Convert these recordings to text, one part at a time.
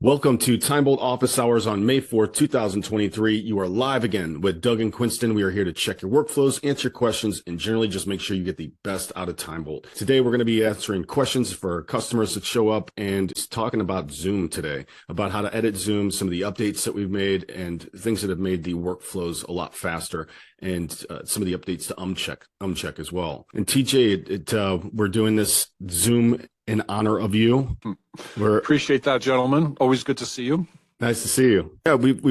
Welcome to TimeBolt Office Hours on May 4th, 2023. You are live again with Doug and Quinston. We are here to check your workflows, answer questions, and generally just make sure you get the best out of TimeBolt. Today, we're going to be answering questions for customers that show up and talking about Zoom today, about how to edit Zoom, some of the updates that we've made, and things that have made the workflows a lot faster, and some of the updates to Umcheck as well. And TJ, we're doing this Zoom in honor of you. Appreciate that, gentlemen. Always good to see you. Nice to see you. Yeah, we've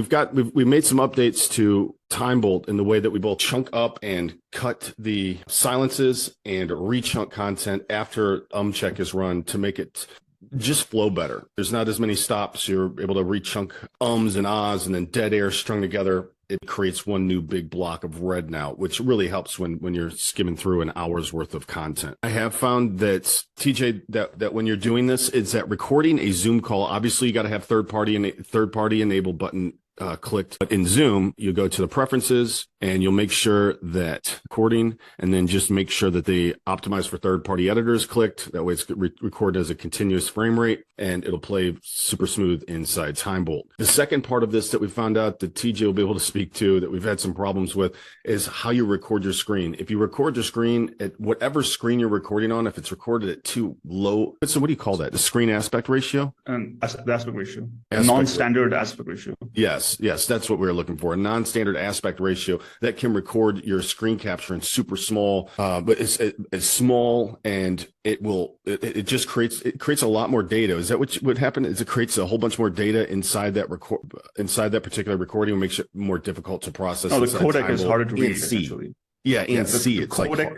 made some updates to TimeBolt in the way that we both chunk up and cut the silences and rechunk content after Umcheck is run to make it just flow better. There's not as many stops. You're able to rechunk ums and ahs and then dead air strung together. It creates one new big block of red now, which really helps when you're skimming through an hour's worth of content. I have found that, TJ, that when you're doing this, it's that recording a Zoom call, obviously you got to have third party enable button clicked. But in Zoom, you go to the preferences and you'll make sure that recording, and then just make sure that they optimize for third-party editors clicked. That way it's recorded as a continuous frame rate and it'll play super smooth inside TimeBolt. The second part of this that we found out that TJ will be able to speak to, that we've had some problems with, is how you record your screen. If you record your screen at whatever screen you're recording on, if it's recorded at too low, so what do you call that? The screen aspect ratio? The aspect ratio. Non-standard aspect ratio. Yes, that's what we were looking for. A non-standard aspect ratio that can record your screen capture in super small, but it's small, and it just creates a lot more data. Is that what happened? Is it creates a whole bunch more data inside that particular recording, and makes it more difficodec to process? No, the codec is harder to read, essentially. Yeah, and see. It's codec, like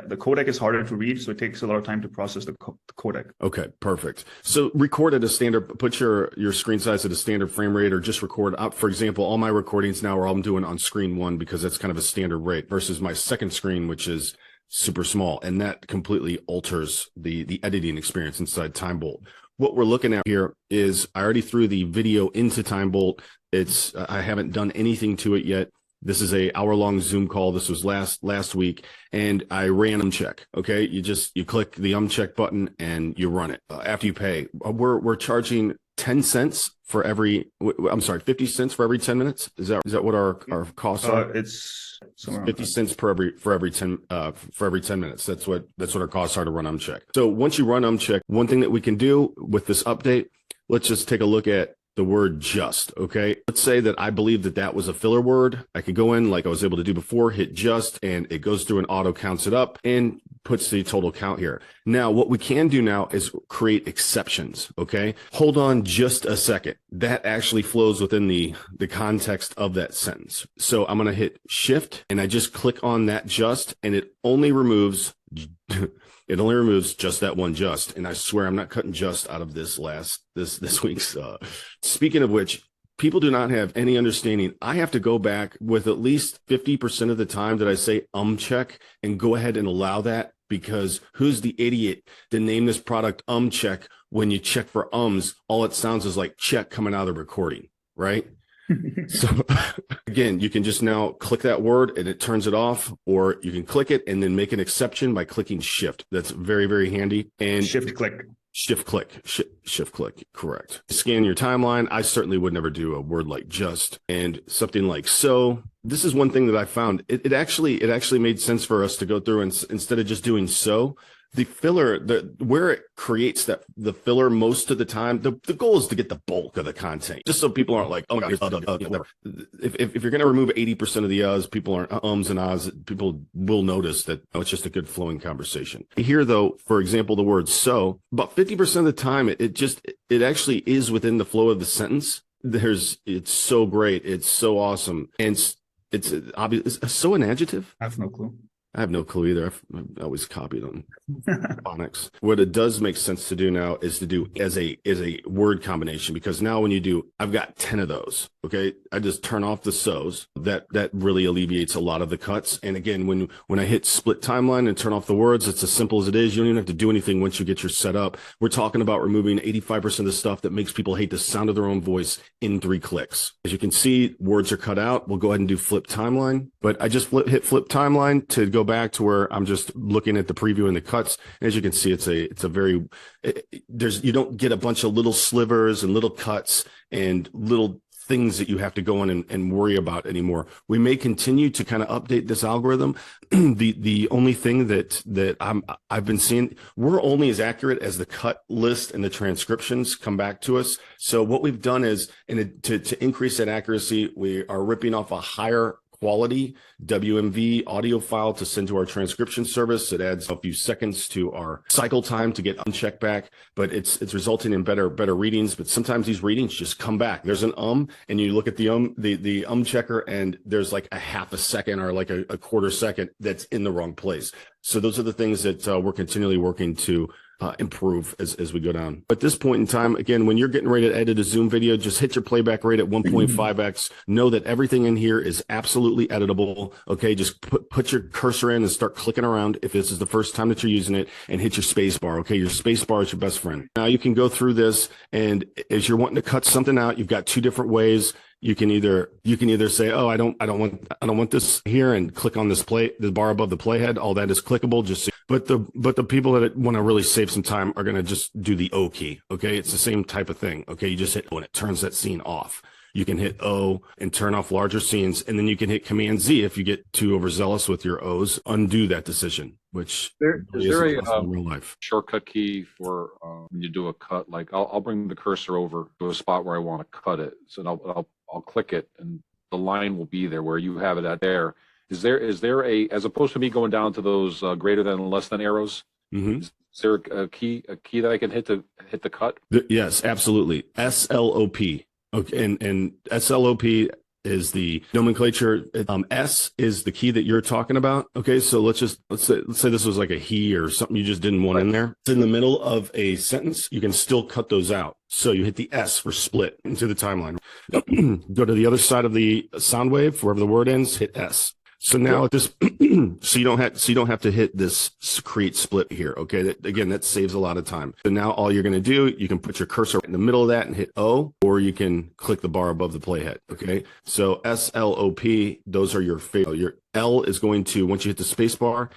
the codec is harder to read, so it takes a lot of time to process the codec. Okay, perfect. So record at a standard, put your screen size at a standard frame rate, or just record up. For example, all my recordings now are all I'm doing on screen 1, because that's kind of a standard rate, versus my second screen, which is super small. And that completely alters the editing experience inside TimeBolt. What we're looking at here is I already threw the video into TimeBolt. I haven't done anything to it yet. This is a hour-long Zoom call. This was last week, and I ran Umcheck. Okay, you click the Umcheck button and you run it. After you pay, we're charging 10 cents for every. I'm sorry, 50 cents for every 10 minutes. Is that what our costs are? It's 50 cents for every 10 minutes. That's what our costs are to run Umcheck. So once you run Umcheck, one thing that we can do with this update, let's just take a look at the word just. Okay, let's say that I believe that was a filler word. I could go in like I was able to do before, hit just, and it goes through and auto counts it up and puts the total count here. Now, what we can do now is create exceptions. Okay, hold on just a second. That actually flows within the context of that sentence. So I'm going to hit shift and I just click on that just, and it only removes just that one just. And I swear I'm not cutting just out of this week's. Speaking of which, people do not have any understanding. I have to go back with at least 50% of the time that I say Umcheck and go ahead and allow that, because who's the idiot to name this product Umcheck when you check for ums? All it sounds is like check coming out of the recording, right? So again, you can just now click that word and it turns it off, or you can click it and then make an exception by clicking shift. That's very, very handy. And shift click, correct. Scan your timeline. I certainly would never do a word like just, and something like so. This is one thing that I found. It actually made sense for us to go through, and instead of just doing so, the filler, where it creates the filler most of the time, the goal is to get the bulk of the content, just so people aren't like, oh my God, whatever. If you're going to remove 80% of the people aren't ums and ahs, people will notice that it's just a good flowing conversation. Here, though, for example, the word so, about 50% of the time, it actually is within the flow of the sentence. It's so great. It's so awesome. And it's obvious. Is so an adjective? I have no clue. I have no clue either. I've always copied on phonics. What it does make sense to do now is to do as a word combination, because now when you do, I've got 10 of those. Okay, I just turn off the so's. That really alleviates a lot of the cuts. And again, when I hit split timeline and turn off the words, it's as simple as it is. You don't even have to do anything once you get your set up. We're talking about removing 85% of the stuff that makes people hate the sound of their own voice in 3 clicks. As you can see, words are cut out. We'll go ahead and do flip timeline. But I just hit flip timeline to go go back to where I'm just looking at the preview and the cuts, as you can see, it's a very, you don't get a bunch of little slivers and little cuts and little things that you have to go in and worry about anymore. We may continue to kind of update this algorithm. The only thing that I've been seeing, we're only as accurate as the cut list and the transcriptions come back to us. So what we've done is, to increase that accuracy, we are ripping off a higher quality WMV audio file to send to our transcription service. It adds a few seconds to our cycle time to get Umcheck back, but it's resulting in better readings. But sometimes these readings just come back. There's an and you look at the Umchecker, and there's like a half a second or like a quarter second that's in the wrong place. So those are the things that we're continually working to improve as we go down. At this point in time, again, when you're getting ready to edit a Zoom video, just hit your playback rate at 1.5x. Know that everything in here is absolutely editable. Okay, just put your cursor in and start clicking around if this is the first time that you're using it, and hit your space bar. Okay, your space bar is your best friend. Now you can go through this, and as you're wanting to cut something out, you've got two different ways. You can either say, oh, I don't want this here, and click on this the bar above the playhead. All that is clickable. But the people that want to really save some time are going to just do the O key. Okay. It's the same type of thing. Okay. You just hit O and it turns that scene off. You can hit O and turn off larger scenes. And then you can hit Command Z if you get too overzealous with your O's, undo that decision, which is there a in real life shortcut key for when you do a cut? Like I'll bring the cursor over to a spot where I want to cut it. So I'll click it, and the line will be there where you have it at there. Is there a, as opposed to me going down to those greater than and less than arrows, is there a key that I can hit to hit the cut? Yes, absolutely. SLOP. Okay, and SLOP is the nomenclature. S is the key that you're talking about. Okay, so let's say this was like a he or something you just didn't want in there. It's in the middle of a sentence. You can still cut those out. So you hit the S for split into the timeline. Go to the other side of the sound wave, wherever the word ends, hit S. So now this, so you don't have to hit this create split here. Okay. That saves a lot of time. So now all you're going to do, you can put your cursor in the middle of that and hit O, or you can click the bar above the playhead. Okay. So SLOP, those are your favorite. Your L is going to, once you hit the space bar,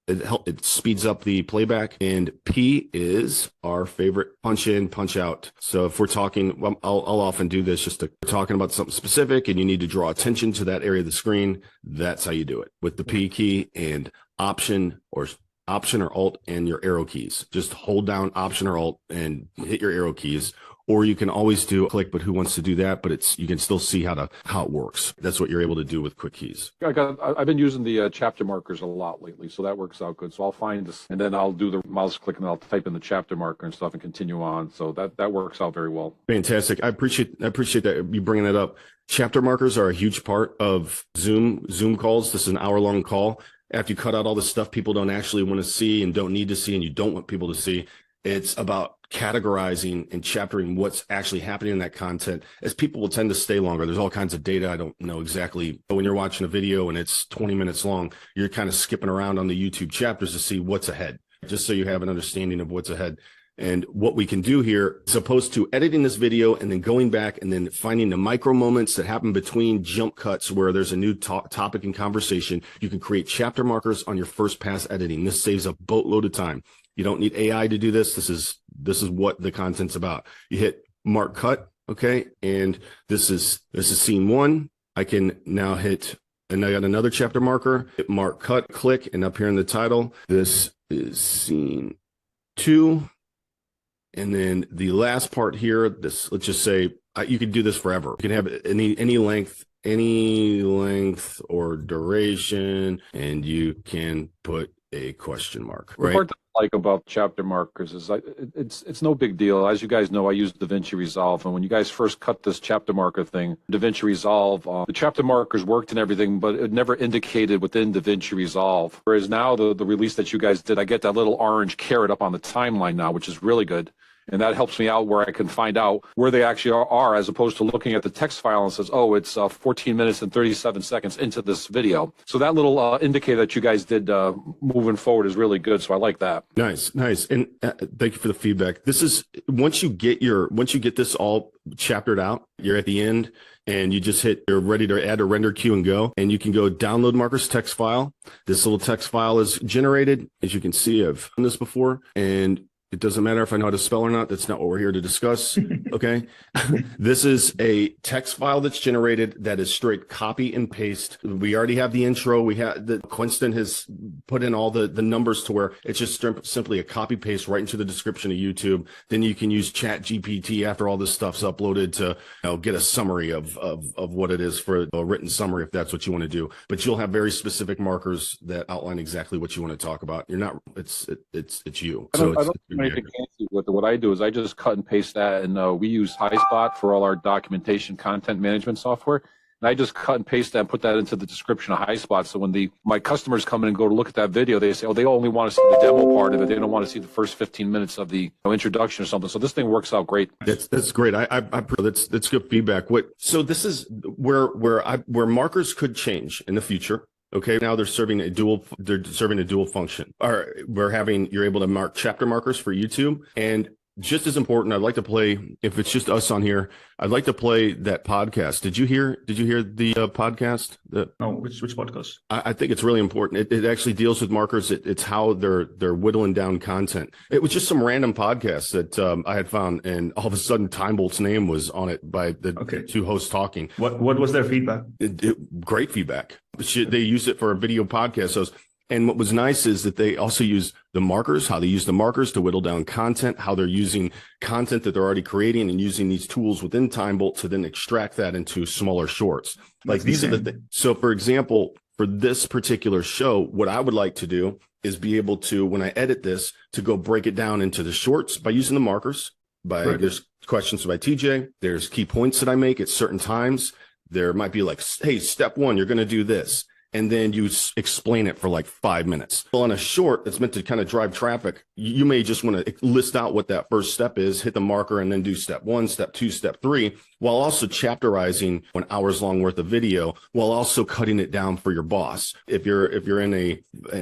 it speeds up the playback, and P is our favorite punch in, punch out. So if we're talking, I'll often do this just to talking about something specific and you need to draw attention to that area of the screen. That's how you do it with the P key and Option or Alt and your arrow keys. Just hold down Option or Alt and hit your arrow keys. Or you can always do a click, but who wants to do that? But you can still see how it works. That's what you're able to do with quick keys. I've been using the chapter markers a lot lately, so that works out good. So I'll find this, and then I'll do the mouse click, and I'll type in the chapter marker and stuff, and continue on. So that works out very well. Fantastic. I appreciate that you bringing that up. Chapter markers are a huge part of Zoom calls. This is an hour-long call. After you cut out all the stuff people don't actually want to see and don't need to see, and you don't want people to see, it's about categorizing and chaptering what's actually happening in that content, as people will tend to stay longer. There's all kinds of data. I don't know exactly, but when you're watching a video and it's 20 minutes long, you're kind of skipping around on the YouTube chapters to see what's ahead, just so you have an understanding of what's ahead. And what we can do here, as opposed to editing this video and then going back and then finding the micro moments that happen between jump cuts where there's a new topic and conversation, you can create chapter markers on your first pass editing. This saves a boatload of time. You don't need AI to do this. This is what the content's about. You hit mark cut, okay, and this is scene 1. I can now hit, and I got another chapter marker. Hit mark cut, click, and up here in the title, this is scene 2. And then the last part here, let's just say you could do this forever. You can have any length or duration, and you can put a question mark. Right? The part that I like about chapter markers is it's no big deal. As you guys know, I use DaVinci Resolve, and when you guys first cut this chapter marker thing, DaVinci Resolve, the chapter markers worked and everything, but it never indicated within DaVinci Resolve. Whereas now the release that you guys did, I get that little orange caret up on the timeline now, which is really good. And that helps me out where I can find out where they actually are as opposed to looking at the text file and says, oh, it's 14 minutes and 37 seconds into this video. So that little indicator that you guys did moving forward is really good. So I like that. Nice. And thank you for the feedback. This is once you get this all chaptered out, you're at the end and you're ready to add a render queue and go, and you can go download markers text file. This little text file is generated. As you can see, I've done this before, and it doesn't matter if I know how to spell or not. That's not what we're here to discuss. Okay. This is a text file that's generated that is straight copy and paste. We already have the intro. We have the Quinston has put in all the numbers to where it's just simply a copy paste right into the description of YouTube. Then you can use Chat GPT after all this stuff's uploaded to get a summary of what it is for a written summary if that's what you want to do. But you'll have very specific markers that outline exactly what you want to talk about. You're not. It's you. So it's anything fancy with it. What I do is I just cut and paste that, and we use HighSpot for all our documentation content management software. And I just cut and paste that and put that into the description of HighSpot. So when my customers come in and go to look at that video, they say, oh, they only want to see the demo part of it. They don't want to see the first 15 minutes of the introduction or something. So this thing works out great. That's great. That's good feedback. So this is where markers could change in the future. Okay, now they're serving a dual function. Or you're able to mark chapter markers for YouTube. And just as important, I'd like to play, if it's just us on here, I'd like to play that podcast. Did you hear the podcast? No, which podcast? I think it's really important. It actually deals with markers. It's how they're whittling down content. It was just some random podcast that I had found, and all of a sudden TimeBolt's name was on it by the two hosts talking. What was their feedback? Great feedback. They use it for a video podcast. So and what was nice is that they also use the markers, how they use the markers to whittle down content, how they're using content that they're already creating and using these tools within TimeBolt to then extract that into smaller shorts. Like these are the things. So for example, for this particular show, what I would like to do is be able to, when I edit this, to go break it down into the shorts by using the markers. There's questions by TJ. There's key points that I make at certain times. There might be like, hey, step 1, you're going to do this. And then you explain it for like 5 minutes. Well, on a short that's meant to kind of drive traffic, you may just want to list out what that first step is, hit the marker, and then do step 1, step 2, step 3, while also chapterizing an hour's long worth of video, while also cutting it down for your boss. If you're in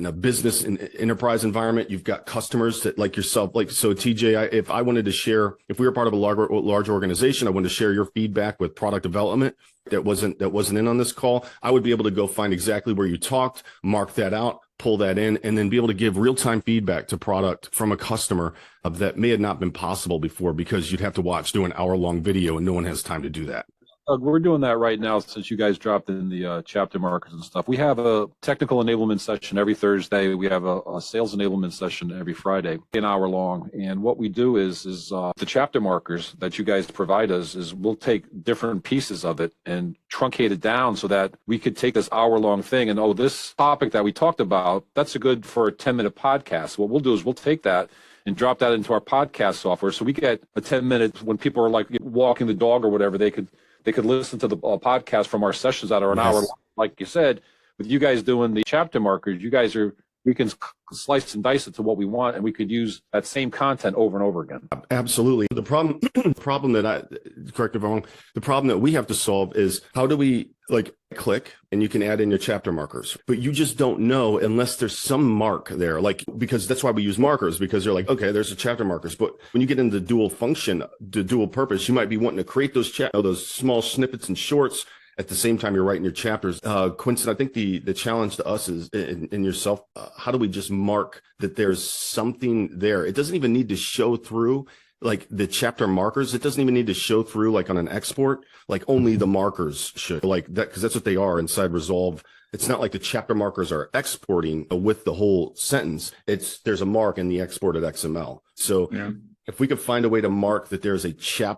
a business and enterprise environment, you've got customers that like yourself. Like so, TJ, if I wanted to share, if we were part of a large organization, I wanted to share your feedback with product development that wasn't in on this call, I would be able to go find exactly where you talked, mark that out, pull that in, and then be able to give real-time feedback to product from a customer that may have not been possible before because you'd have to do an hour-long video and no one has time to do that. We're doing that right now since you guys dropped in the chapter markers and stuff. We have a technical enablement session every Thursday. We have a sales enablement session every Friday, an hour long. And what we do is the chapter markers that you guys provide us is we'll take different pieces of it and truncate it down so that we could take this hour-long thing and, this topic that we talked about, that's a good for a 10-minute podcast. What we'll do is we'll take that and drop that into our podcast software. So we get a 10-minute, when people are like walking the dog or whatever, they could listen to the podcast from our sessions that are an hour long. Like you said, with you guys doing the chapter markers, we can slice and dice it to what we want, and we could use that same content over and over again. Absolutely. The problem correct me if I'm wrong, the problem that we have to solve is how do we click and you can add in your chapter markers, but you just don't know unless there's some mark there, because that's why we use markers, because you're like, okay, there's the chapter markers. But when you get into dual function, the dual purpose, you might be wanting to create those small snippets and shorts at the same time you're writing your chapters. Quinston, I think the challenge to us is in yourself, how do we just mark that there's something there? It doesn't even need to show through like the chapter markers. It doesn't even need to show through like on an export, like only the markers should like that, because that's what they are inside Resolve. It's not like the chapter markers are exporting with the whole sentence. There's a mark in the exported XML. So if we could find a way to mark that there's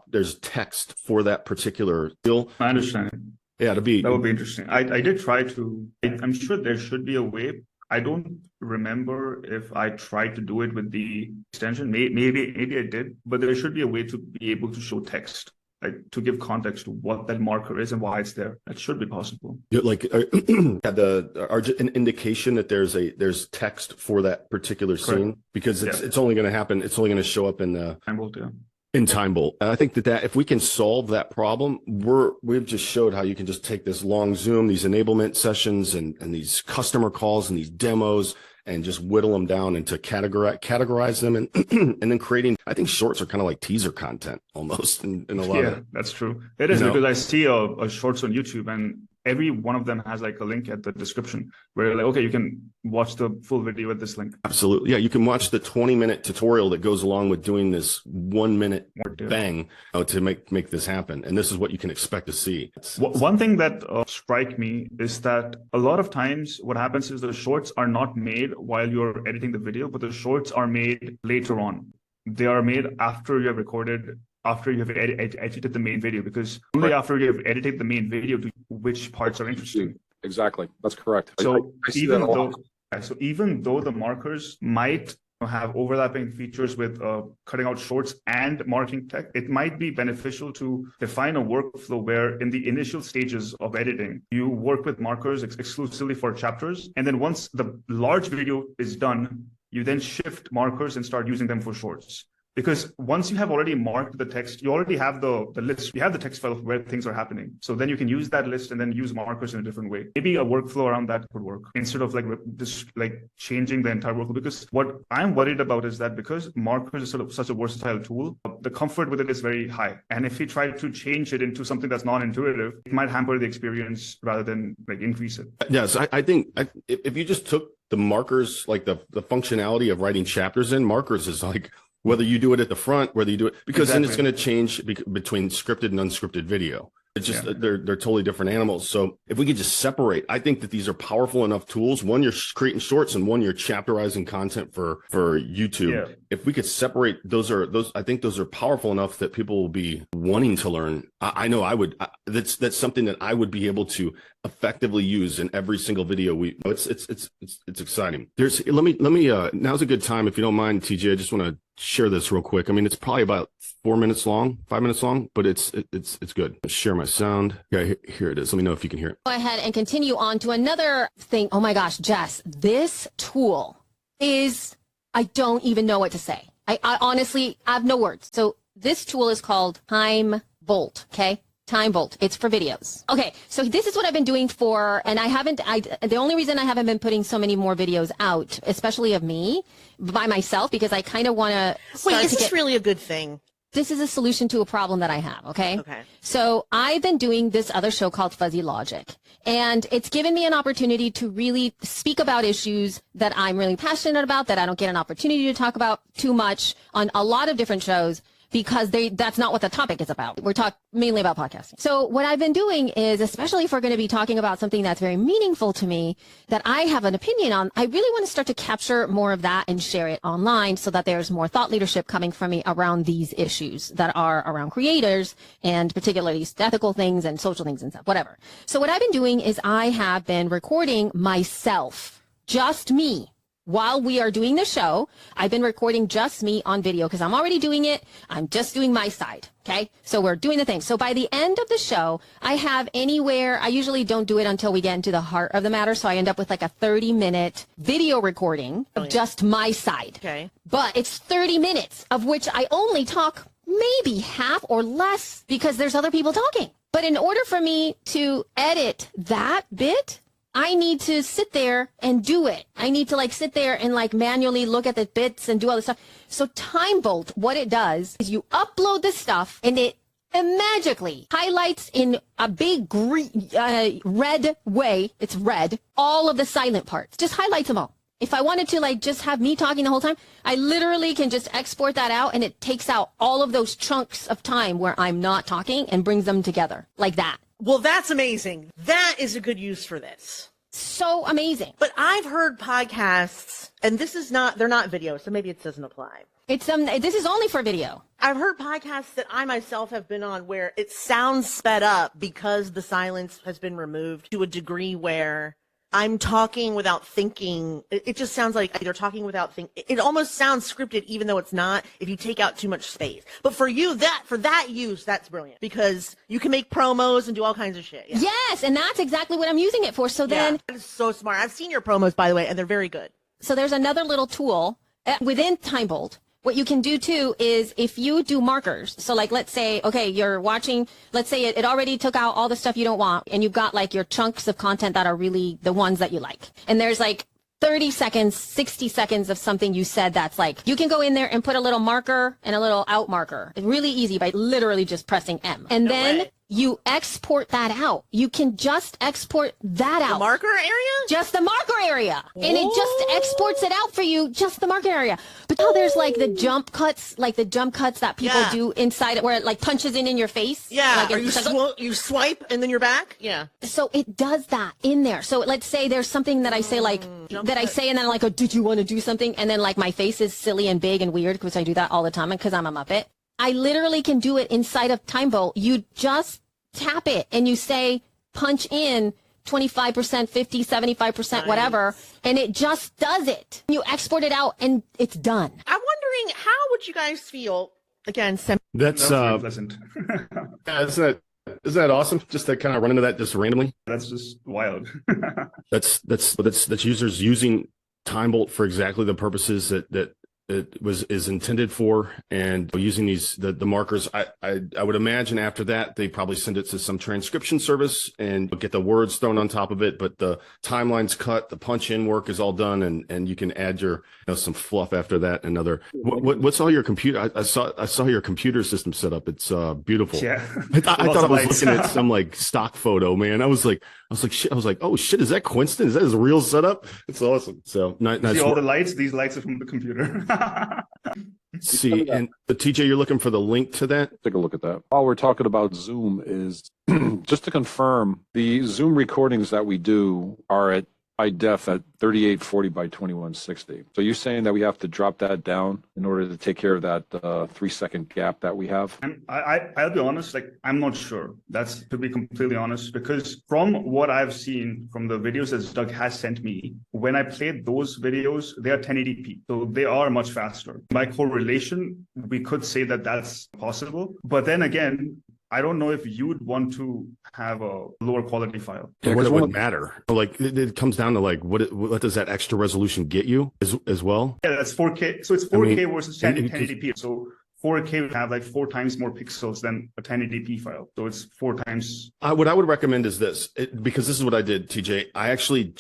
there's text for that particular field. I understand. Yeah, that would be interesting. I did try to. I'm sure there should be a way. I don't remember if I tried to do it with the extension. Maybe I did, but there should be a way to be able to show text like to give context to what that marker is and why it's there. That should be possible. Yeah, like an indication that there's text for that particular scene, because it's only going to happen. It's only going to show up in the TimeBolt, in TimeBolt. And I think that if we can solve that problem, we've just showed how you can just take this long Zoom, these enablement sessions and these customer calls and these demos, and just whittle them down into categorize them, and and then creating. I think shorts are kind of like teaser content almost in a lot. Yeah, that's true. It is, because I see a shorts on YouTube, and every one of them has like a link at the description where like, okay, you can watch the full video at this link. Absolutely. Yeah. You can watch the 20-minute tutorial that goes along with doing this 1 minute bang to make this happen. And this is what you can expect to see. One thing that strike me is that a lot of times what happens is the shorts are not made while you're editing the video, but the shorts are made later on. They are made after you have recorded, after you have edited the main video, because only after you have edited the main video to which parts are interesting. Exactly. That's correct. So even though the markers might have overlapping features with cutting out shorts and marking text, it might be beneficial to define a workflow where in the initial stages of editing, you work with markers exclusively for chapters. And then once the large video is done, you then shift markers and start using them for shorts. Because once you have already marked the text, you already have the list, you have the text file of where things are happening. So then you can use that list and then use markers in a different way. Maybe a workflow around that could work instead of like just like changing the entire workflow. Because what I'm worried about is that because markers is sort of such a versatile tool, the comfort with it is very high. And if you try to change it into something that's non-intuitive, it might hamper the experience rather than like increase it. Yes, I think if you just took the markers, like the functionality of writing chapters in, markers is like, whether you do it at the front, whether you do it, because then it's going to change between scripted and unscripted video. It's just they're totally different animals. So if we could just separate, I think that these are powerful enough tools. One, you're creating shorts, and one, you're chapterizing content for YouTube. Yeah. If we could separate those, I think those are powerful enough that people will be wanting to learn. I know I would. That's something that I would be able to effectively use in every single video. It's exciting. Let me now's a good time, if you don't mind, TJ. I just want to share this real quick. I mean, it's probably about 5 minutes long, but it's good. I'll share my sound. Yeah, here it is. Let me know if you can hear it. Go ahead and continue on to another thing. Oh my gosh, Jess, this tool is, I don't even know what to say. I honestly, I have no words. So this tool is called TimeBolt, okay? TimeBolt. It's for videos. Okay, so this is what I've been doing for, and the only reason I haven't been putting so many more videos out, especially of me, by myself, because I kind of want to Wait, is this really a good thing? This is a solution to a problem that I have, okay? Okay. So I've been doing this other show called Fuzzy Logic, and it's given me an opportunity to really speak about issues that I'm really passionate about, that I don't get an opportunity to talk about too much on a lot of different shows, because that's not what the topic is about. We're talking mainly about podcasting. So what I've been doing is, especially if we're going to be talking about something that's very meaningful to me, that I have an opinion on, I really want to start to capture more of that and share it online so that there's more thought leadership coming from me around these issues that are around creators, and particularly ethical things and social things and stuff, whatever. So what I've been doing is I have been recording myself, just me. While we are doing the show, I've been recording just me on video because I'm already doing it. I'm just doing my side. Okay. So we're doing the thing. So by the end of the show, I have anywhere, I usually don't do it until we get into the heart of the matter. So I end up with like a 30-minute video recording of just my side. Okay. But it's 30 minutes of which I only talk maybe half or less because there's other people talking. But in order for me to edit that bit, I need to sit there and do it. I need to like sit there and like manually look at the bits and do all this stuff. So TimeBolt, what it does is you upload the stuff and it magically highlights in a big green, red way. It's red. All of the silent parts. Just highlights them all. If I wanted to like just have me talking the whole time, I literally can just export that out and it takes out all of those chunks of time where I'm not talking and brings them together like that. Well, that's amazing. That is a good use for this. So amazing. But I've heard podcasts, and they're not video, so maybe it doesn't apply. It's this is only for video. I've heard podcasts that I myself have been on where it sounds sped up because the silence has been removed to a degree where I'm talking without thinking. It just sounds like either talking without thinking. It almost sounds scripted, even though it's not, if you take out too much space. But for you, for that use, that's brilliant because you can make promos and do all kinds of shit. Yeah. Yes, and that's exactly what I'm using it for. So then, that is so smart. I've seen your promos, by the way, and they're very good. so there's another little tool within TimeBolt. What you can do too is if you do markers, so like let's say, okay, you're watching, let's say it already took out all the stuff you don't want and you've got like your chunks of content that are really the ones that you like. And there's like 30 seconds, 60 seconds of something you said that's like, you can go in there and put a little marker and a little out marker. It's really easy by literally just pressing M. And then you export that out. You can just export that out. The marker area? Just the marker area. And it just exports it out for you, just the marker area. But now there's like the jump cuts that people do inside it where it like punches in your face. Yeah. Like Or you swipe and then you're back? Yeah. So it does that in there. So let's say there's something that I say like, that I say and then like, oh, did you want to do something? And then like my face is silly and big and weird because I do that all the time because I'm a Muppet. I literally can do it inside of TimeBolt. You just tap it and you say, punch in 25%, 50, 75%, whatever, and it just does it. You export it out and it's done. I'm wondering, how would you guys feel, again, That's pleasant. yeah, isn't that awesome? Just to kind of run into that just randomly. That's just wild. That's users using TimeBolt for exactly the purposes that it is intended for, and using the markers. I would imagine after that they probably send it to some transcription service and get the words thrown on top of it, but the timeline's cut, the punch in work is all done, and you can add your some fluff after that. What's all your computer? I saw your computer system set up. It's beautiful. Yeah. I thought I was looking at some like stock photo, man. I was like shit. I was like, oh shit, is that Quinston? Is that his real setup? It's awesome. So nice. See all the lights? These lights are from the computer. See, and TJ, you're looking for the link to that? Take a look at that. While we're talking about Zoom, is just to confirm, the Zoom recordings that we do are at high def at 3840 by 2160. So you're saying that we have to drop that down in order to take care of that 3-second gap that we have? And I'll be honest, like, I'm not sure. That's, to be completely honest, because from what I've seen from the videos that Doug has sent me, when I played those videos, they are 1080p. So they are much faster. By correlation, we could say that that's possible. But then again, I don't know if you'd want to have a lower quality file. Yeah, what would matter? Like it comes down to like what does that extra resolution get you as well? Yeah, that's 4K. So it's 4K versus 1080p. So 4K would have like 4 times more pixels than a 1080p file. So it's 4 times. What I would recommend is this, because this is what I did, TJ. I actually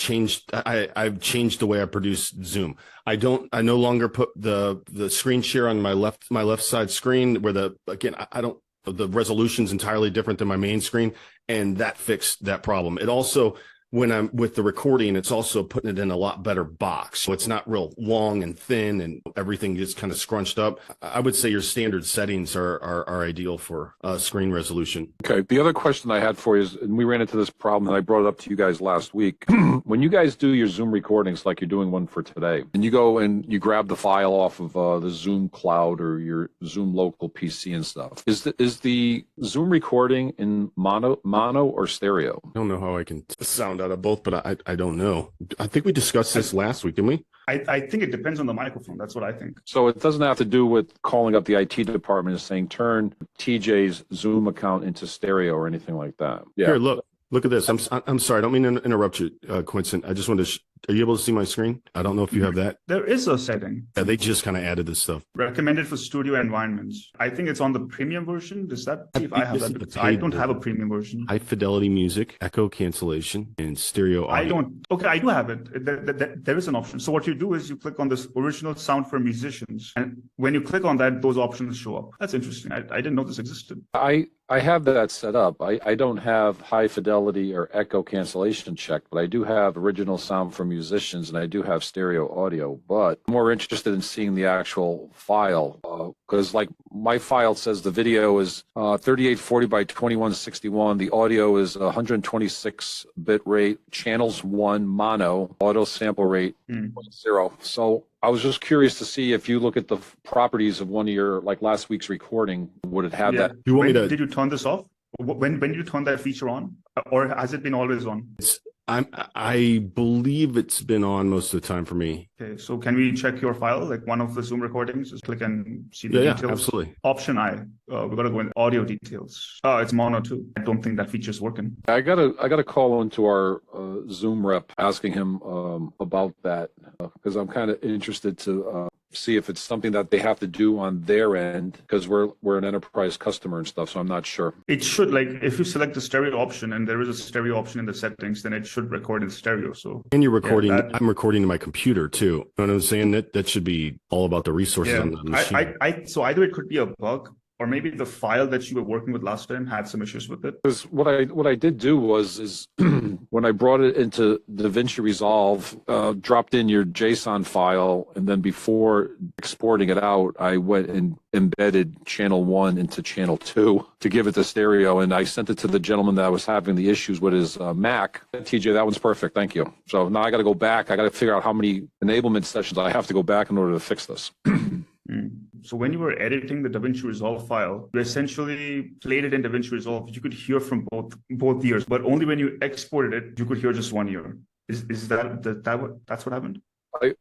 I've changed the way I produce Zoom. I no longer put the screen share on my left side screen where the resolution's entirely different than my main screen, and that fixed that problem. It also, when I'm with the recording, it's also putting it in a lot better box. So it's not real long and thin and everything gets kind of scrunched up. I would say your standard settings are ideal for screen resolution. Okay. The other question I had for you is, and we ran into this problem and I brought it up to you guys last week. When you guys do your Zoom recordings, like you're doing one for today, and you go and you grab the file off of the Zoom cloud or your Zoom local PC and stuff, is the Zoom recording in mono or stereo? I don't know how I can sound out of both, but I don't know. I think we discussed this last week, didn't we? I think it depends on the microphone. That's what I think. So it doesn't have to do with calling up the IT department and saying, turn TJ's Zoom account into stereo or anything like that. Yeah. Here, look at this. I'm sorry. I don't mean to interrupt you, Quinston. I just wanted to are you able to see my screen? I don't know if you have that. There is a setting. Yeah, they just kind of added this stuff. Recommended for studio environments. I think it's on the premium version. Does that see if I have that? Because I don't have a premium version. High fidelity music, echo cancellation, and stereo audio. I don't. Okay, I do have it. There is an option. So what you do is you click on this original sound for musicians. And when you click on that, those options show up. That's interesting. I didn't know this existed. I have that set up. I don't have high fidelity or echo cancellation checked, but I do have original sound for musicians and I do have stereo audio. But I'm more interested in seeing the actual file because like my file says the video is 3840 by 2161. The audio is 126 bit rate, channels 1 mono, auto sample rate 0. So I was just curious to see if you look at the properties of one of your, like last week's recording, would it have that? You want me to? Did you turn this off? When did you turn that feature on? Or has it been always on? I believe it's been on most of the time for me. Okay, so can we check your file, like one of the Zoom recordings? Just click and see the Yeah, details. absolutely. Option I, we gotta go in audio details. It's mono too. I don't think that feature's working. I gotta call into our Zoom rep asking him about that because I'm kind of interested to see if it's something that they have to do on their end because we're an enterprise customer and stuff. So I'm not sure. It should, like, if you select the stereo option and there is a stereo option in the settings, then it should record in stereo. So And you're recording. Yeah, I'm recording to my computer too. You know what I'm saying? That should be all about the resources on the machine. So either it could be a bug, or maybe the file that you were working with last time had some issues with it. Because what I did do was when I brought it into DaVinci Resolve, dropped in your JSON file, and then before exporting it out, I went and embedded channel 1 into channel 2 to give it the stereo, and I sent it to the gentleman that was having the issues with his Mac. TJ, that one's perfect, thank you. So now I got to go back. I got to figure out how many enablement sessions I have to go back in order to fix this. So when you were editing the DaVinci Resolve file, you essentially played it in DaVinci Resolve. You could hear from both ears, but only when you exported it, you could hear just one ear. Is that's what happened?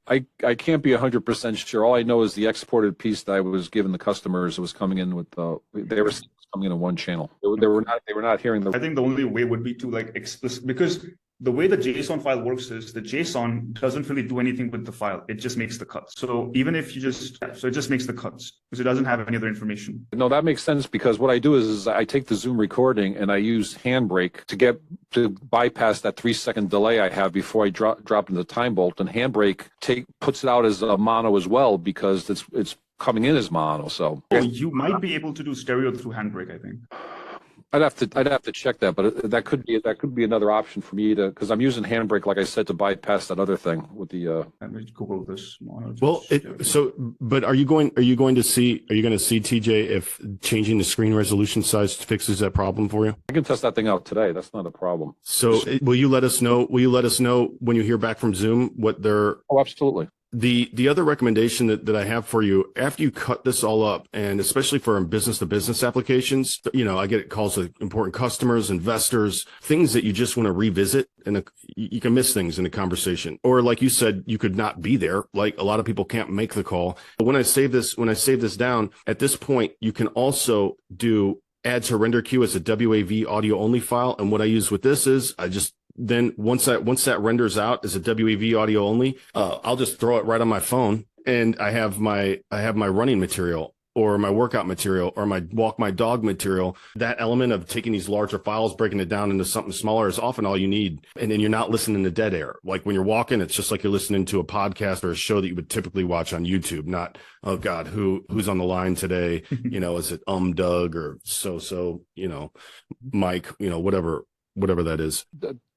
I can't be 100% sure. All I know is the exported piece that I was giving the customers was coming in with they were coming in on one channel. They were not hearing the. I think the only way would be to like explicit, because the way the JSON file works is the JSON doesn't really do anything with the file. It just makes the cuts. So even if you so it just makes the cuts because it doesn't have any other information. No, that makes sense because what I do is I take the Zoom recording and I use Handbrake to bypass that 3-second delay I have before I drop into TimeBolt, and Handbrake puts it out as a mono as well because it's coming in as mono. So you might be able to do stereo through Handbrake, I think. I'd have to check that, but that could be another option for me because I'm using Handbrake, like I said, to bypass that other thing with the. Let me Google this. Well, but are you going to see TJ if changing the screen resolution size fixes that problem for you? I can test that thing out today. That's not a problem. So will you let us know? Will you let us know when you hear back from Zoom what their? Oh, absolutely. The other recommendation that I have for you, after you cut this all up, and especially for business to business applications, I get calls with important customers, investors, things that you just want to revisit, and you can miss things in the conversation. Or like you said, you could not be there. Like a lot of people can't make the call. But when I save this down, at this point, you can also do add to render queue as a WAV audio only file. And what I use with this is then once that renders out as a WAV audio only, I'll just throw it right on my phone, and I have my running material or my workout material or my walk my dog material. That element of taking these larger files, breaking it down into something smaller is often all you need. And then you're not listening to dead air. Like when you're walking, it's just like you're listening to a podcast or a show that you would typically watch on YouTube, not, oh God, who's on the line today? Is it Doug or so, Mike, whatever that is.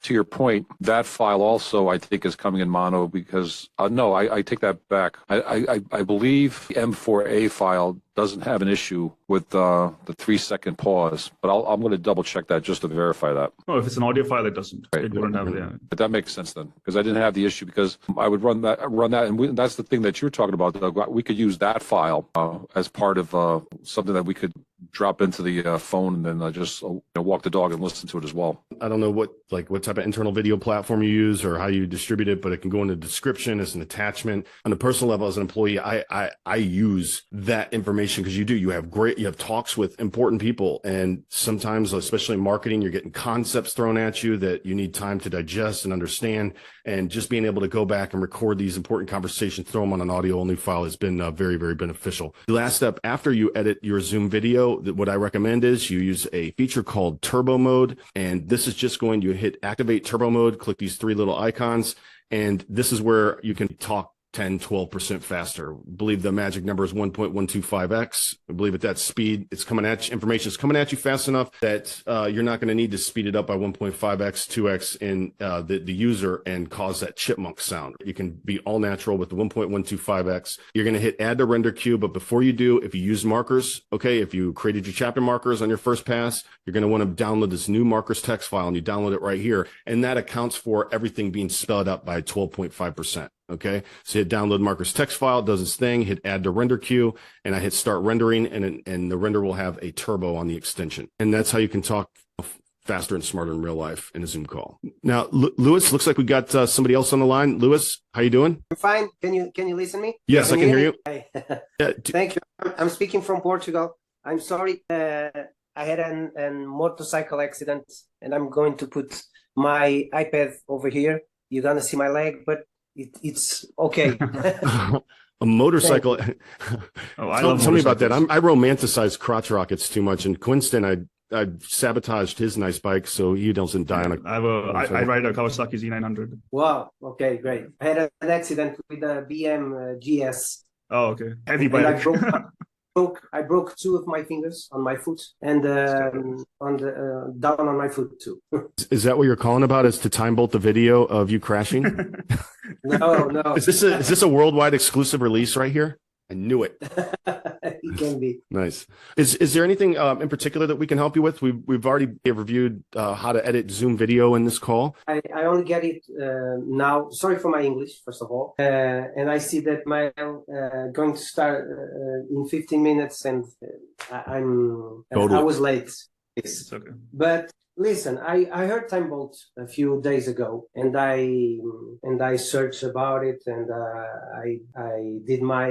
To your point, that file also I think is coming in mono because no, I take that back. I believe the M4A file doesn't have an issue with the 3-second pause, but I'm going to double check that just to verify that. No, if it's an audio file, it doesn't. Right. It wouldn't have But that makes sense then, because I didn't have the issue because I would run that, and that's the thing that you're talking about, Doug. We could use that file as part of something that we could drop into the phone and then just walk the dog and listen to it as well. I don't know what type of internal video platform you use or how you distribute it, but it can go in the description as an attachment. On a personal level, as an employee, I use that information because you have talks with important people, and sometimes, especially in marketing, you're getting concepts thrown at you that you need time to digest and understand. And just being able to go back and record these important conversations, throw them on an audio only file has been very, very beneficial. The last step after you edit your Zoom video, what I recommend is you use a feature called turbo mode. And this is just going to hit activate turbo mode, click these 3 little icons. And this is where you can talk 10-12% faster. I believe the magic number is 1.125x. I believe at that speed, information is coming at you fast enough that you're not going to need to speed it up by 1.5x, 2x in the user and cause that chipmunk sound. You can be all natural with the 1.125x. You're going to hit add to render queue, but before you do, if you use markers, if you created your chapter markers on your first pass, you're going to want to download this new markers text file, and you download it right here. And that accounts for everything being spelled up by 12.5%. Okay, so hit download markers text file, it does its thing, hit add to render queue, and I hit start rendering, and the render will have a turbo on the extension. And that's how you can talk faster and smarter in real life in a Zoom call. Now, Lewis, looks like we got somebody else on the line. Lewis, how you doing? I'm fine. Can you listen to me? Yes, I can hear you. Hi. Yeah, Thank you. I'm speaking from Portugal. I'm sorry. I had a motorcycle accident, and I'm going to put my iPad over here. You're gonna see my leg, but it's okay. A motorcycle. Oh, Tell me about that. I romanticize crotch rockets too much. And Quinston, I sabotaged his nice bike so he doesn't die on a. I ride a Kawasaki Z900. Wow. Okay, great. I had an accident with a BM GS. Oh, okay. Heavy And I bike. I broke two of my fingers on my foot and on the down on my foot too. Is that what you're calling about? Is to time bolt the video of you crashing? No. Is this a worldwide exclusive release right here? I knew it. It can be. Nice. Is there anything in particular that we can help you with? We've already reviewed how to edit Zoom video in this call. I only get it now. Sorry for my English, first of all. And I see that my going to start in 15 minutes, and I was late. It's okay. But listen, I heard TimeBolt a few days ago, and I searched about it, and I did my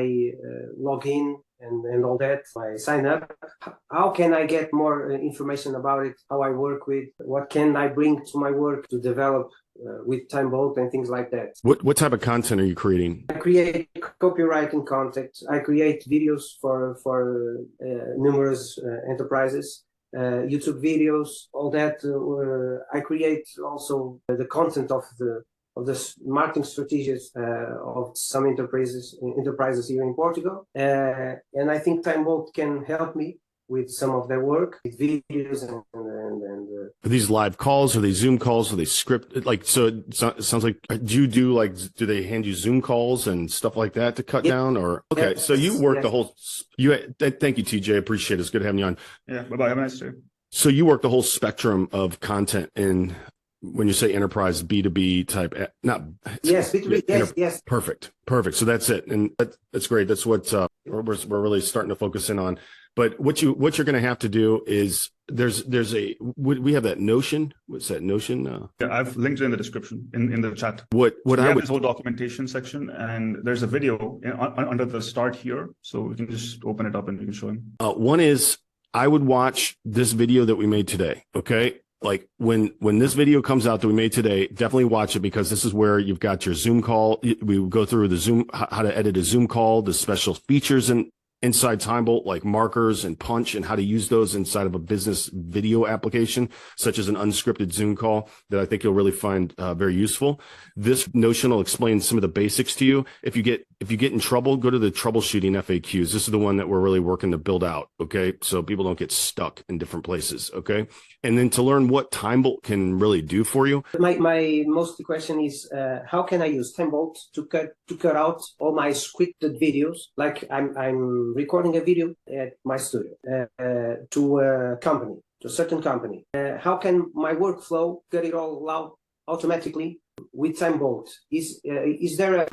login and all that. I sign up. How can I get more information about it? How I work with? What can I bring to my work to develop with TimeBolt and things like that? What type of content are you creating? I create copywriting content. I create videos for numerous enterprises. YouTube videos, all that. I create also the content of the marketing strategies of some enterprises here in Portugal, and I think TimeBolt can help me with some of their work, with videos and Are these live calls? Are they Zoom calls? Are they scripted? Like, so it sounds like, do they hand you Zoom calls and stuff like that to cut down? Or, okay, so you work the whole, thank you, TJ. Appreciate it. It's good having you on. Yeah, bye-bye. Have a nice day. So you work the whole spectrum of content in, when you say enterprise, B2B type, yes, B2B, yes. Perfect. So that's it. And that's great. That's what we're really starting to focus in on. But what you're going to have to do is we have that Notion. What's that Notion? Yeah, I've linked it in the description in the chat. What I have would this whole documentation section, and there's a video under the start here, so we can just open it up and you can show him. One is I would watch this video that we made today. Okay. Like when this video comes out that we made today, definitely watch it, because this is where you've got your Zoom call. We go through the Zoom, how to edit a Zoom call, the special features inside TimeBolt, like markers and punch, and how to use those inside of a business video application, such as an unscripted Zoom call, that I think you'll really find very useful. This Notion will explain some of the basics to you. If you get in trouble, go to the troubleshooting FAQs. This is the one that we're really working to build out. Okay. So people don't get stuck in different places. Okay. And then to learn what TimeBolt can really do for you. My most question is, how can I use TimeBolt to cut out all my scripted videos? Like I'm recording a video at my studio to a certain company. How can my workflow cut it all out automatically with TimeBolt? Is there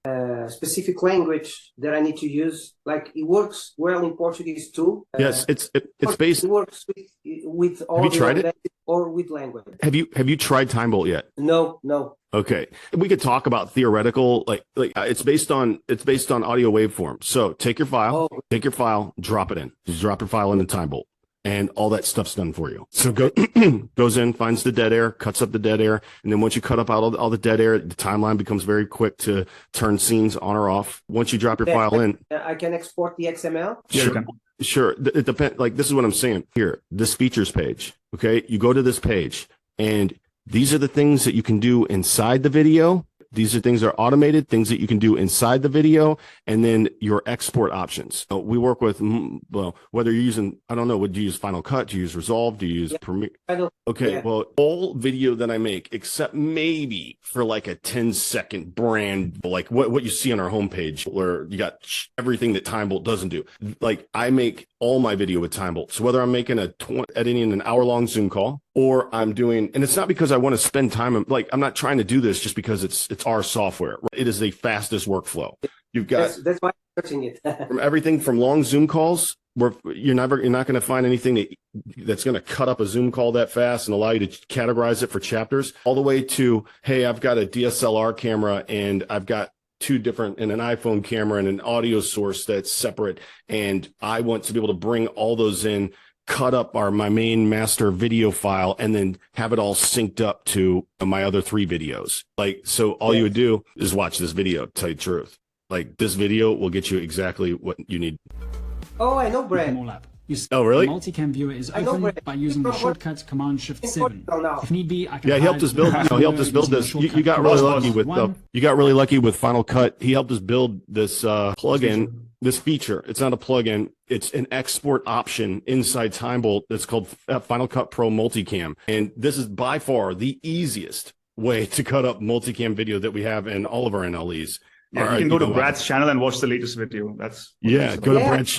a specific language that I need to use? Like, it works well in Portuguese too? Yes, it's based. It works with all. Have you tried it? Or with language? Have you tried TimeBolt yet? No. Okay, we could talk about theoretical, like it's based on audio waveform. So take your file, drop it in. Just drop your file into TimeBolt, and all that stuff's done for you. So goes in, finds the dead air, cuts up the dead air, and then once you cut up out all the dead air, the timeline becomes very quick to turn scenes on or off. Once you drop your file in, I can export the XML. Sure. It depends. Like, this is what I'm saying here. This features page. Okay, you go to this page, and these are the things that you can do inside the video. These are things that are automated, things that you can do inside the video, and then your export options. So we work with, well, whether you're using, I don't know, would you use Final Cut? Do you use Resolve? Do you use Premiere? Okay, well, all video that I make, except maybe for like a 10-second brand, like what you see on our homepage, where you got everything that TimeBolt doesn't do. Like, I make all my video with TimeBolt. So whether I'm making editing an hour-long Zoom call, or I'm doing, and it's not because I want to spend time, like, I'm not trying to do this just because it's our software. It is the fastest workflow. You've got, that's why I'm searching it. from everything from long Zoom calls, where you're not going to find anything that that's going to cut up a Zoom call that fast and allow you to categorize it for chapters, all the way to, hey, I've got a DSLR camera and I've got two different and an iPhone camera and an audio source that's separate. And I want to be able to bring all those in, cut up my main master video file, and then have it all synced up to my other 3 videos. Like, so all you would do is watch this video, to tell you the truth. Like, this video will get you exactly what you need. Oh, I know, Brad. Oh, really? The multicam viewer is open by using the shortcut Command-Shift-7. If need be, I can. Yeah, he helped us build. No, he helped us build this. You got really lucky with you got really lucky with Final Cut. He helped us build this plugin, this feature. It's not a plugin. It's an export option inside TimeBolt. That's called Final Cut Pro Multi-cam, and this is by far the easiest way to cut up multicam video that we have in all of our NLEs. Yeah, you can go to Brad's channel and watch the latest video. That's go to Brad's.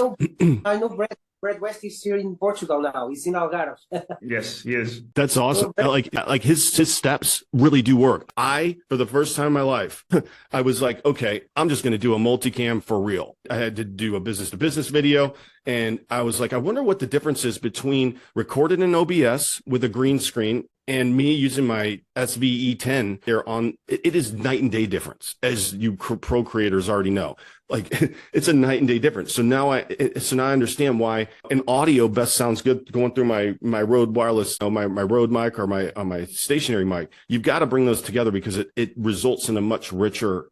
I know Brad West is here in Portugal now. He's in Algarve. Yes, he is. That's awesome. Like his steps really do work. For the first time in my life, I was like, okay, I'm just going to do a multicam for real. I had to do a business to business video. And I was like, I wonder what the difference is between recorded in OBS with a green screen and me using my SVE10 there on. It is night and day difference, as you pro creators already know. Like, it's a night and day difference. So now I understand why an audio best sounds good going through my Rode wireless, my Rode mic or my stationary mic. You've got to bring those together because it results in a much richer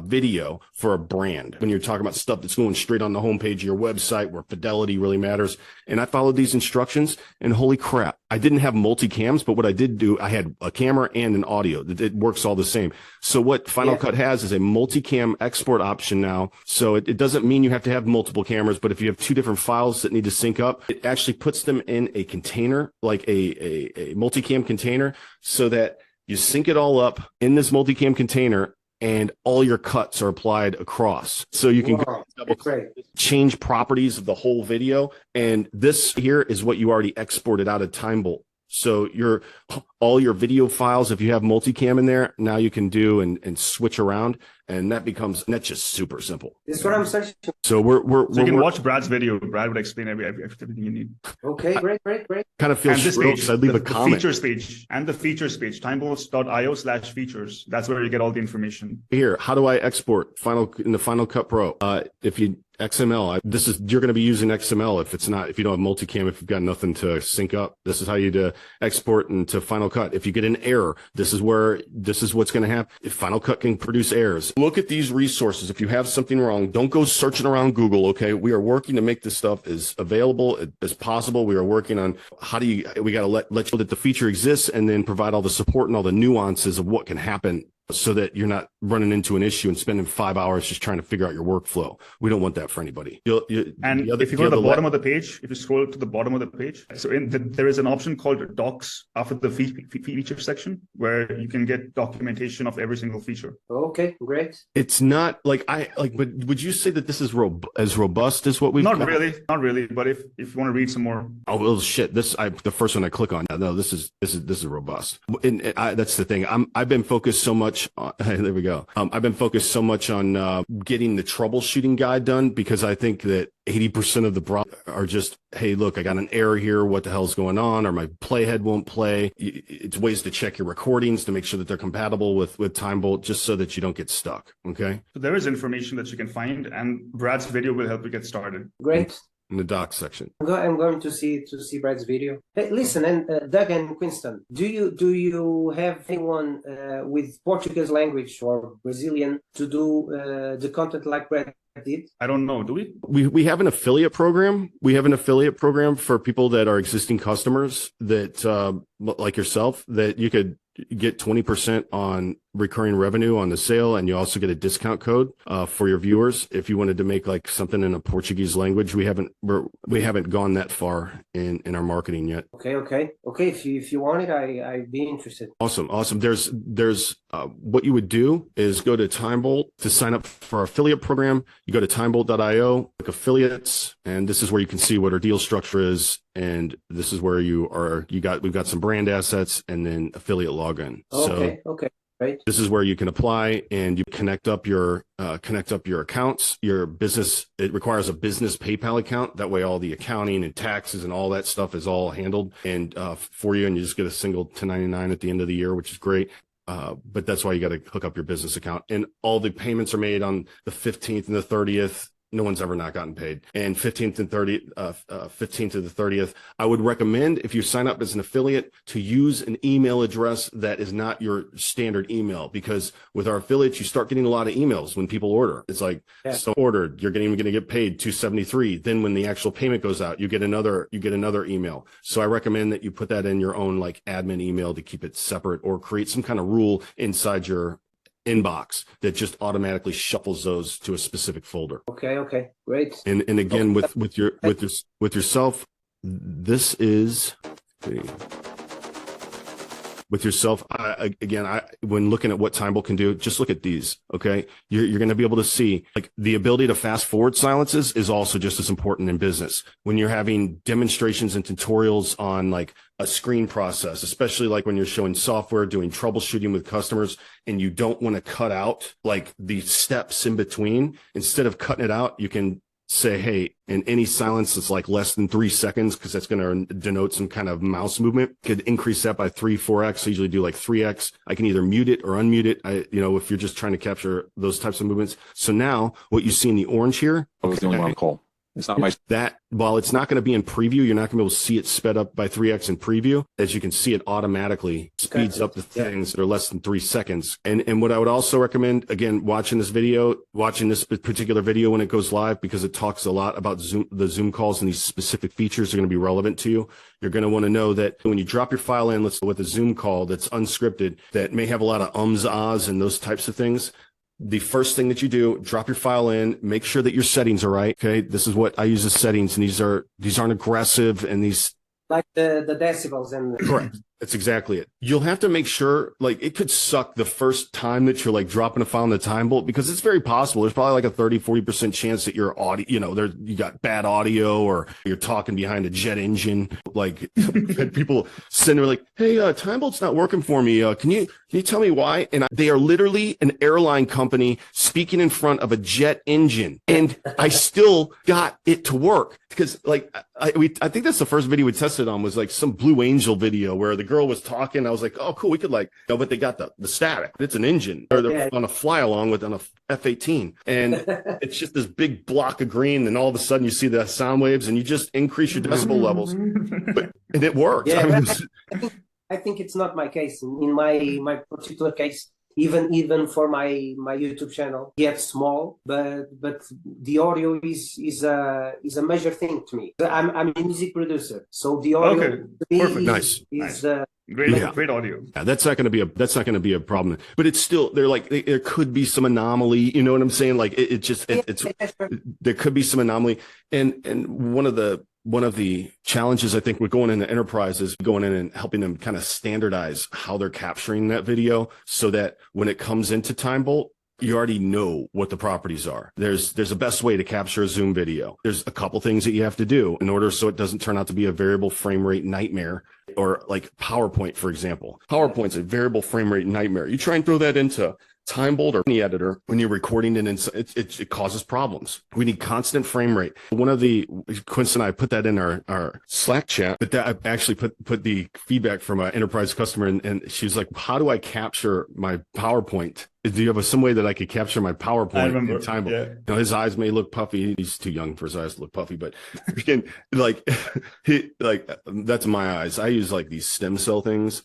video for a brand when you're talking about stuff that's going straight on the homepage of your website where fidelity really matters. And I followed these instructions, and holy crap, I didn't have multi-cams, but what I did do, I had a camera and an audio. It works all the same. So what Final Cut has is a multi-cam export option now. So it doesn't mean you have to have multiple cameras, but if you have 2 different files that need to sync up, it actually puts them in a container, like a multi-cam container, so that you sync it all up in this multi-cam container, and all your cuts are applied across. So you can change properties of the whole video. And this here is what you already exported out of TimeBolt. So all your video files, if you have multicam in there, now you can do and switch around, and that's just super simple. This is what I'm searching. So you can watch Brad's video. Brad would explain everything you need. Okay, great. Kind of feels because I leave a comment. The features page, timebolts.io/features. That's where you get all the information. Here, how do I export in the Final Cut Pro? If you XML, you're going to be using XML if you don't have multicam, if you've got nothing to sync up. This is how you export into Final Cut. If you get an error, this is what's going to happen. If Final Cut can produce errors, look at these resources. If you have something wrong, don't go searching around Google. Okay. We are working to make this stuff as available as possible. We are working on we got to let you know that the feature exists, and then provide all the support and all the nuances of what can happen, so that you're not running into an issue and spending 5 hours just trying to figure out your workflow. We don't want that for anybody. If you go to the bottom of the page, if you scroll to the bottom of the page, so there is an option called Docs after the feature section, where you can get documentation of every single feature. Okay, great. It's not but would you say that this is as robust as what we've got? Not really. But if you want to read some more. Oh, well, shit. The first one I click on. No, this is robust. And that's the thing. I've been focused so much. There we go. I've been focused so much on getting the troubleshooting guide done, because I think that 80% of the problems are just, hey, look, I got an error here. What the hell's going on? Or my playhead won't play. It's ways to check your recordings to make sure that they're compatible with TimeBolt, just so that you don't get stuck. Okay. So there is information that you can find, and Brad's video will help you get started. Great. In the docs section. I'm going to see Brad's video. Hey, listen, and Doug and Quinston, do you have anyone with Portuguese language or Brazilian to do the content like Brad did? I don't know. Do we? We have an affiliate program. We have an affiliate program for people that are existing customers that, like yourself, that you could get 20% on recurring revenue on the sale, and you also get a discount code for your viewers if you wanted to make like something in a Portuguese language. We haven't gone that far in our marketing yet. Okay. If you want it, I'd be interested. Awesome. There's what you would do is go to TimeBolt to sign up for our affiliate program. You go to timebolt.io, click affiliates, and this is where you can see what our deal structure is. And this is where we've got some brand assets and then affiliate login. Okay. right? This is where you can apply and you connect up your accounts, your business. It requires a business PayPal account. That way all the accounting and taxes and all that stuff is all handled and for you, and you just get a single 1099 at the end of the year, which is great. But that's why you got to hook up your business account, and all the payments are made on the 15th and the 30th. No one's ever not gotten paid. And 15th and 15th to the 30th, I would recommend, if you sign up as an affiliate, to use an email address that is not your standard email, because with our affiliates, you start getting a lot of emails when people order. It's like, so ordered, you're going to get paid $273. Then when the actual payment goes out, you get another email. So I recommend that you put that in your own like admin email to keep it separate, or create some kind of rule inside your inbox that just automatically shuffles those to a specific folder. Okay, great. And again, with yourself, this is with yourself. When looking at what TimeBolt can do, just look at these. Okay, you're going to be able to see like the ability to fast forward silences is also just as important in business. When you're having demonstrations and tutorials on like a screen process, especially like when you're showing software, doing troubleshooting with customers, and you don't want to cut out like the steps in between. Instead of cutting it out, you can say, hey, in any silence that's like less than 3 seconds, because that's going to denote some kind of mouse movement, could increase that by 3-4x. I usually do like 3x. I can either mute it or unmute it. If you're just trying to capture those types of movements. So now what you see in the orange here, I was the only one on call. It's not my that while it's not going to be in preview, you're not going to be able to see it sped up by 3x in preview. As you can see, it automatically speeds up the things that are less than 3 seconds. And what I would also recommend, again, watching this particular video when it goes live, because it talks a lot about the Zoom calls, and these specific features are going to be relevant to you. You're going to want to know that when you drop your file in, let's go with a Zoom call that's unscripted, that may have a lot of ums, ahs, and those types of things. The first thing that you do, drop your file in, make sure that your settings are right. Okay. This is what I use as settings, and these aren't aggressive, and these like the decibels and correct. That's exactly it. You'll have to make sure, like, it could suck the first time that you're like dropping a file in the TimeBolt, because it's very possible. There's probably like a 30-40% chance that your audio, you got bad audio, or you're talking behind a jet engine. Like people sitting there like, hey, TimeBolt's not working for me. Can you tell me why? And they are literally an airline company speaking in front of a jet engine, and I still got it to work, because like I think that's the first video we tested on, was like some Blue Angel video where the girl was talking. I was like, oh, cool. We could but they got the static. It's an engine, or they're on a fly along with on a F-18. And it's just this big block of green. And all of a sudden you see the sound waves, and you just increase your decibel levels, and it works. Yeah, I think it's not my case. In my particular case, even for my YouTube channel, gets small, but the audio is a major thing to me. I'm a music producer, so the audio Perfect. is great audio. Yeah, that's not going to be a problem. But it's still, there could be some anomaly. You know what I'm saying? Like there could be some anomaly, and one of the challenges I think with going into enterprise is going in and helping them kind of standardize how they're capturing that video, so that when it comes into TimeBolt, you already know what the properties are. There's a best way to capture a Zoom video. There's a couple things that you have to do in order so it doesn't turn out to be a variable frame rate nightmare, or like PowerPoint, for example. PowerPoint's a variable frame rate nightmare. You try and throw that into TimeBolt or any editor when you're recording it, and it causes problems. We need constant frame rate. One of the Quinston and I put that in our Slack chat, but that I actually put the feedback from an enterprise customer, and she's like, how do I capture my PowerPoint? Do you have some way that I could capture my PowerPoint in TimeBolt? Yeah. His eyes may look puffy. He's too young for his eyes to look puffy, but again, that's my eyes. I use like these stem cell things.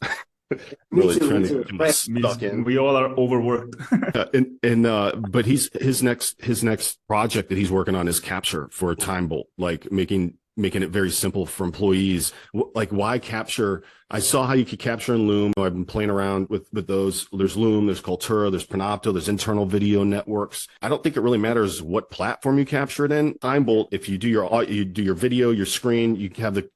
Really trying to get my stuck in. We all are overworked. But his next project that he's working on is capture for TimeBolt, like making it very simple for employees. Like, why capture? I saw how you could capture in Loom. I've been playing around with those. There's Loom, there's Cultura, there's Panopto, there's internal video networks. I don't think it really matters what platform you capture it in. TimeBolt, if you do your video, your screen, you have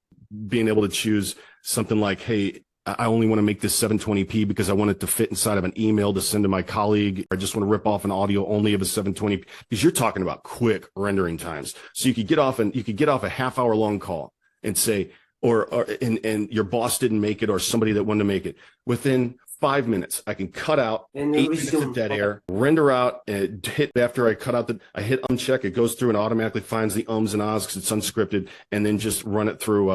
being able to choose something like, hey, I only want to make this 720p because I want it to fit inside of an email to send to my colleague. I just want to rip off an audio only of a 720p, because you're talking about quick rendering times. So you could get off a half-hour long call and say, and your boss didn't make it, or somebody that wanted to make it, within 5 minutes. I can cut out And 8 minutes of dead air, render out, and hit after I cut out I hit uncheck. It goes through and automatically finds the ums and ahs because it's unscripted, and then just run it through,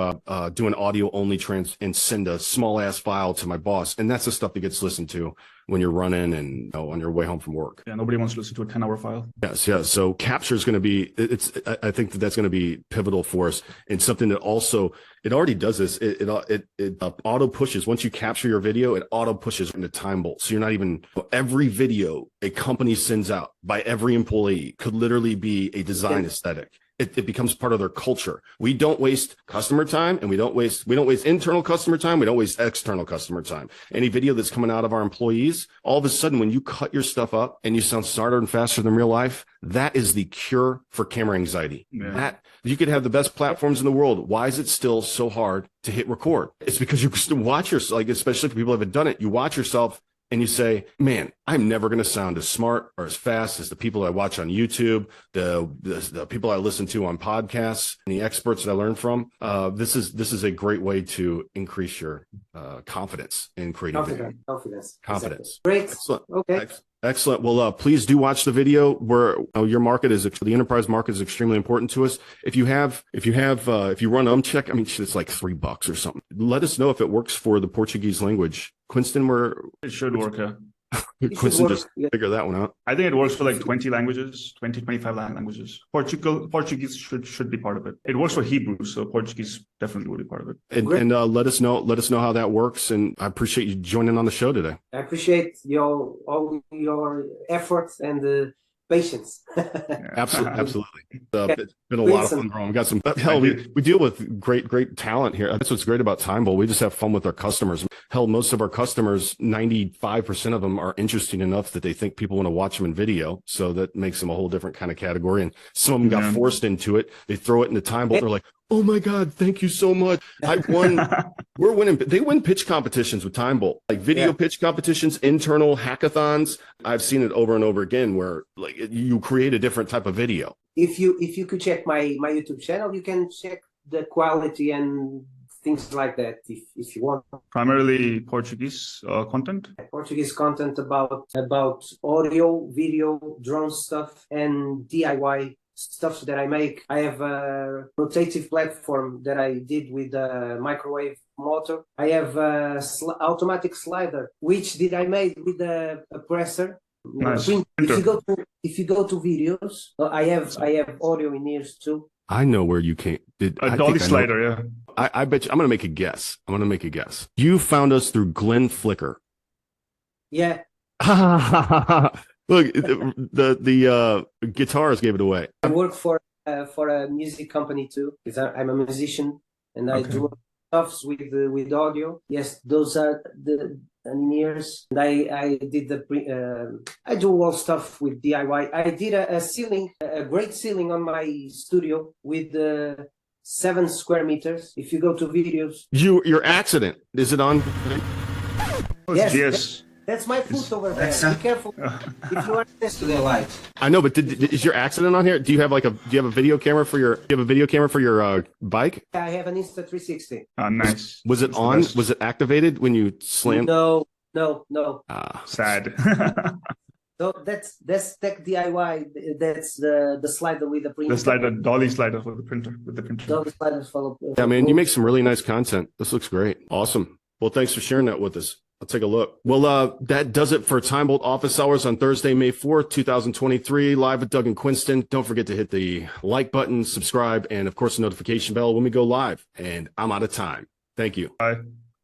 do an audio only and send a small ass file to my boss. And that's the stuff that gets listened to when you're running and on your way home from work. Yeah, nobody wants to listen to a 10-hour file. Yes, yeah. So capture is going to be, I think that's going to be pivotal for us, and something that also, it already does this. It auto pushes. Once you capture your video, it auto pushes into TimeBolt. So you're not even, every video a company sends out by every employee could literally be a design aesthetic. It becomes part of their culture. We don't waste customer time, and we don't waste internal customer time. We don't waste external customer time. Any video that's coming out of our employees, all of a sudden, when you cut your stuff up and you sound smarter and faster than real life, that is the cure for camera anxiety. Yeah. That you could have the best platforms in the world. Why is it still so hard to hit record? It's because you watch yourself, like, especially for people who haven't done it, you watch yourself and you say, man, I'm never going to sound as smart or as fast as the people I watch on YouTube, the people I listen to on podcasts, and the experts that I learn from. This is a great way to increase your confidence in creating video. Confidence. Confidence. Exactly. Great. Excellent. Okay. Excellent. Well, please do watch the video. Where your market is, the enterprise market is extremely important to us. If you run Umcheck, I mean, it's like $3 or something. Let us know if it works for the Portuguese language. Quinston, It should work, yeah. Quinston just figure that one out. I think it works for like 20 languages, 25 languages. Portuguese should be part of it. It works for Hebrew, so Portuguese definitely will be part of it. And let us know how that works. And I appreciate you joining on the show today. I appreciate all your efforts and patience. Absolutely. It's been a lot of fun, Ron. We got some, hell, we deal with great talent here. That's what's great about TimeBolt. We just have fun with our customers. Hell, most of our customers, 95% of them are interesting enough that they think people want to watch them in video. So that makes them a whole different kind of category. And some of them got forced into it. They throw it into TimeBolt. They're like, oh my God, thank you so much. I won. We're winning. They win pitch competitions with TimeBolt, like video pitch competitions, internal hackathons. I've seen it over and over again where like you create a different type of video. If you could check my YouTube channel, you can check the quality and things like that if you want. Primarily Portuguese content. Portuguese content about audio, video, drone stuff, and DIY stuff that I make. I have a rotative platform that I did with a microwave motor. I have a automatic slider, which did I made with a presser. Nice. If you go to videos, I have audio in ears too. I know where you came. A dolly slider, yeah. I bet you. I'm going to make a guess. You found us through Glen Flicker. Yeah. Look, the guitars gave it away. I work for a music company too, because I'm a musician and I do stuff with audio. Yes, those are the in-ears. And I did I do all stuff with DIY. I did a great ceiling on my studio with 7 square meters. If you go to videos, your accident, is it on? Yes. That's my foot over there. Be careful if you are next to the light. I know, but is your accident on here? Do you have a video camera for your bike? I have an Insta360. Nice. Was it on? Was it activated when you slammed? No. Sad. So that's tech DIY. That's the slider with the printer. The slider, dolly slider for the printer Dolly sliders follow. Yeah, man, you make some really nice content. This looks great. Awesome. Well, thanks for sharing that with us. I'll take a look. Well, that does it for TimeBolt Office Hours on Thursday, May 4th, 2023, live with Doug and Quinston. Don't forget to hit the like button, subscribe, and of course, the notification bell when we go live. And I'm out of time. Thank you. Bye.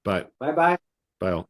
Bye. Bye-bye. Bye all.